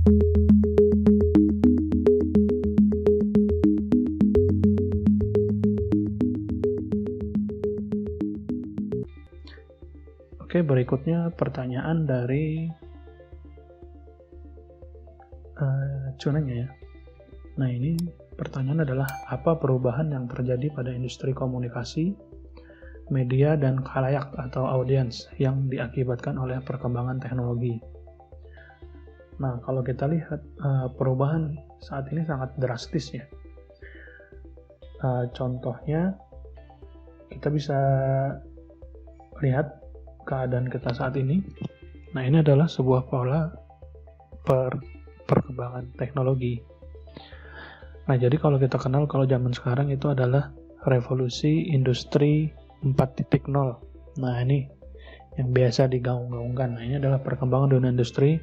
Oke, berikutnya pertanyaan dari Cuneng ya. Nah, ini pertanyaan adalah apa perubahan yang terjadi pada industri komunikasi, media, dan khalayak atau audiens yang diakibatkan oleh perkembangan teknologi. Nah, kalau kita lihat perubahan saat ini sangat drastis ya. Contohnya, kita bisa lihat keadaan kita saat ini. Nah, ini adalah sebuah pola perkembangan teknologi. Nah, jadi kalau kita kenal kalau zaman sekarang itu adalah revolusi industri 4.0. Nah, ini yang biasa digaung-gaungkan. Nah, ini adalah perkembangan dunia industri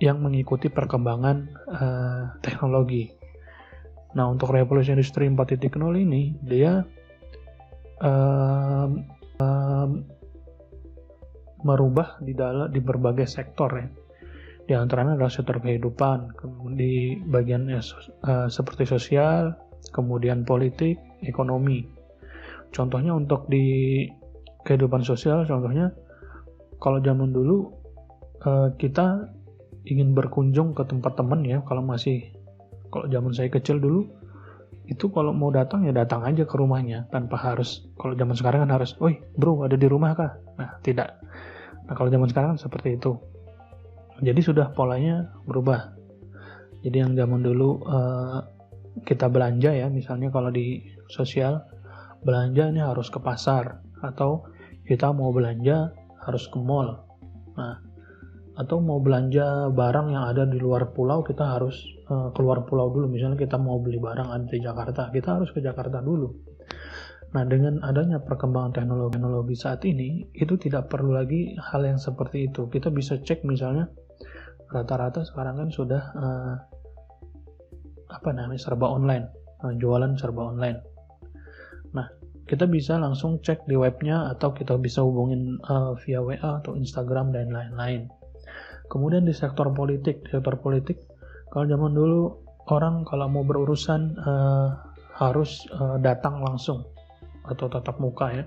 yang mengikuti perkembangan teknologi. Nah, untuk revolusi industri 4.0 ini, dia merubah di berbagai sektor ya. Di antaranya adalah sektor kehidupan, di bagian seperti sosial, kemudian politik, ekonomi. Contohnya untuk di kehidupan sosial, contohnya kalau zaman dulu kita ingin berkunjung ke tempat teman ya, kalau zaman saya kecil dulu, itu kalau mau datang ya datang aja ke rumahnya tanpa harus, kalau zaman sekarang kan harus, "Woi bro, ada di rumah kah?" Nah, tidak. Nah, kalau zaman sekarang seperti itu. Jadi sudah polanya berubah. Jadi yang zaman dulu kita belanja ya, misalnya kalau di sosial, belanja ini harus ke pasar, atau kita mau belanja harus ke mall. Nah, atau mau belanja barang yang ada di luar pulau, kita harus keluar pulau dulu. Misalnya kita mau beli barang ada di Jakarta, kita harus ke Jakarta dulu. Nah, dengan adanya perkembangan teknologi saat ini, itu tidak perlu lagi hal yang seperti itu. Kita bisa cek misalnya, rata-rata sekarang kan sudah serba online, jualan serba online. Nah, kita bisa langsung cek di webnya, atau kita bisa hubungin via WA atau Instagram dan lain-lain. Kemudian di sektor politik, kalau zaman dulu orang kalau mau berurusan harus datang langsung atau tatap muka ya.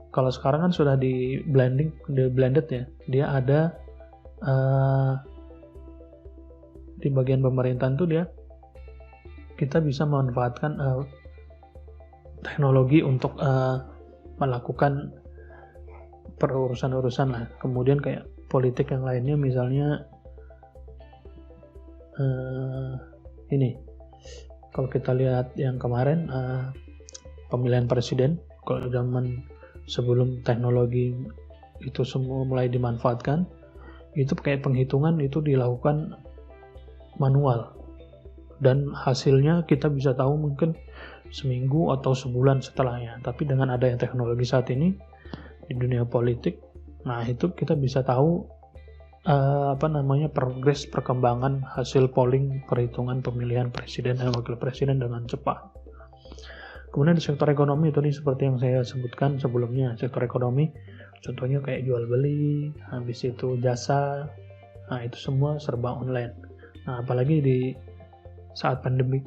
Kalau sekarang kan sudah di blended ya. Dia ada di bagian pemerintahan tuh kita bisa memanfaatkan teknologi untuk melakukan perurusan-urusan lah. Kemudian kayak politik yang lainnya, misalnya ini, kalau kita lihat yang kemarin pemilihan presiden, kalau zaman sebelum teknologi itu semua mulai dimanfaatkan, itu kayak penghitungan itu dilakukan manual, dan hasilnya kita bisa tahu mungkin seminggu atau sebulan setelahnya. Tapi dengan adanya teknologi saat ini di dunia politik, nah itu kita bisa tahu progres perkembangan hasil polling perhitungan pemilihan presiden dan wakil presiden dengan cepat. Kemudian di sektor ekonomi itu seperti yang saya sebutkan sebelumnya, sektor ekonomi contohnya kayak jual beli, habis itu jasa, nah itu semua serba online. Nah, apalagi di saat pandemi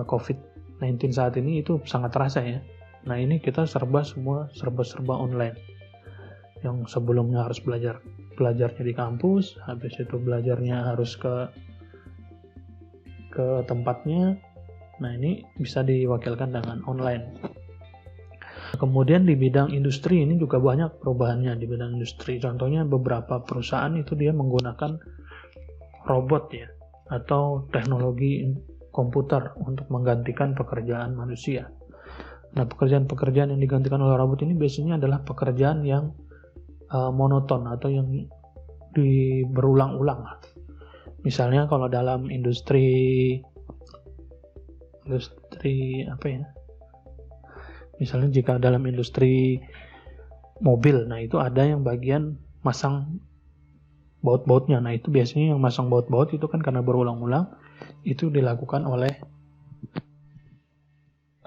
COVID-19 saat ini itu sangat terasa ya. Nah, ini kita serba online. Yang sebelumnya harus belajarnya di kampus, habis itu belajarnya harus ke tempatnya. Nah, ini bisa diwakilkan dengan online. Kemudian di bidang industri ini juga banyak perubahannya di bidang industri. Contohnya beberapa perusahaan itu dia menggunakan robot ya, atau teknologi komputer untuk menggantikan pekerjaan manusia. Nah, pekerjaan-pekerjaan yang digantikan oleh robot ini biasanya adalah pekerjaan yang monoton atau yang berulang-ulang. Misalnya kalau dalam industri misalnya jika dalam industri mobil, nah itu ada yang bagian masang baut-bautnya. Nah itu biasanya yang masang baut-baut itu kan karena berulang-ulang, itu dilakukan oleh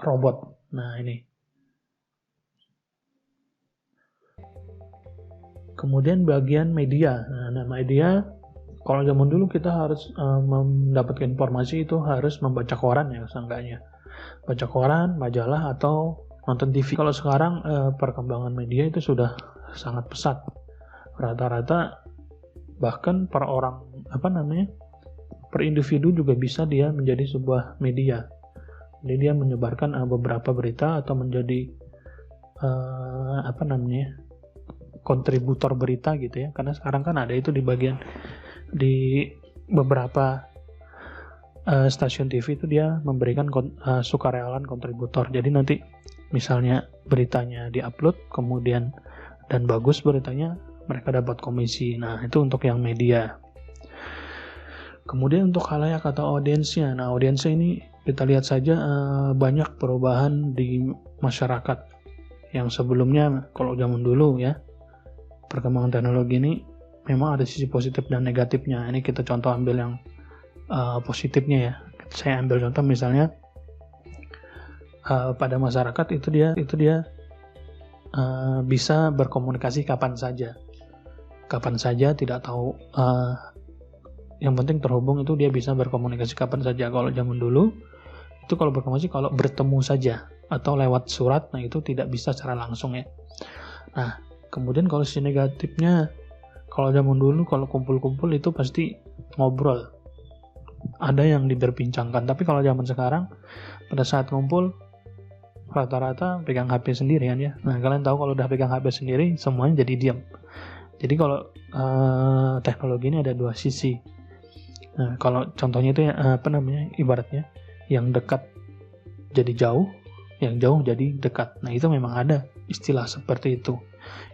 robot. Nah ini. Kemudian bagian media. Nah media Kalau zaman dulu kita harus mendapatkan informasi itu harus membaca koran ya seenggaknya. Baca koran, majalah, atau nonton TV. Kalau sekarang perkembangan media itu sudah sangat pesat. Rata-rata bahkan per individu juga bisa dia menjadi sebuah media. Jadi dia menyebarkan beberapa berita atau menjadi kontributor berita gitu ya. Karena sekarang kan ada itu di beberapa stasiun TV itu dia memberikan sukarelawan kontributor. Jadi nanti misalnya beritanya diupload kemudian dan bagus beritanya, mereka dapat komisi. Nah, itu untuk yang media. Kemudian untuk khalayak atau audiensnya. Nah, audiensnya ini kita lihat saja banyak perubahan di masyarakat. Yang sebelumnya kalau zaman dulu ya, perkembangan teknologi ini memang ada sisi positif dan negatifnya. Ini kita contoh ambil yang positifnya ya. Saya ambil contoh misalnya pada masyarakat itu dia bisa berkomunikasi kapan saja, tidak tahu yang penting terhubung, itu dia bisa berkomunikasi kapan saja. Kalau zaman dulu itu kalau berkomunikasi kalau bertemu saja atau lewat surat, nah itu tidak bisa secara langsung ya. Nah, kemudian kalau sisi negatifnya, kalau zaman dulu kalau kumpul-kumpul itu pasti ngobrol, ada yang diberbincangkan. Tapi kalau zaman sekarang pada saat ngumpul rata-rata pegang HP sendirian ya. Nah, kalian tahu kalau udah pegang HP sendiri semuanya jadi diam. Jadi kalau teknologi ini ada dua sisi. Nah, kalau contohnya itu ibaratnya yang dekat jadi jauh, yang jauh jadi dekat. Nah, itu memang ada istilah seperti itu.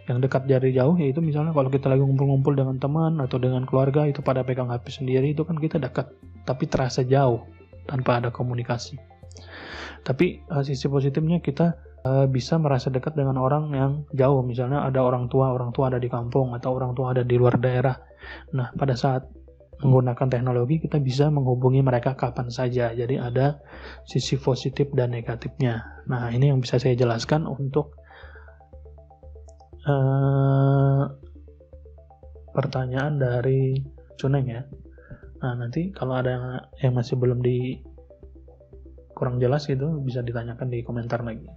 Yang dekat dari jauh yaitu misalnya kalau kita lagi ngumpul-ngumpul dengan teman atau dengan keluarga itu pada pegang HP sendiri, itu kan kita dekat, tapi terasa jauh tanpa ada komunikasi. Tapi sisi positifnya kita bisa merasa dekat dengan orang yang jauh. Misalnya ada orang tua ada di kampung atau orang tua ada di luar daerah. Nah, pada saat menggunakan teknologi kita bisa menghubungi mereka kapan saja. Jadi ada sisi positif dan negatifnya. Nah, ini yang bisa saya jelaskan untuk pertanyaan dari Cuneng ya. Nah, nanti kalau ada yang masih belum kurang jelas gitu bisa ditanyakan di komentar lagi.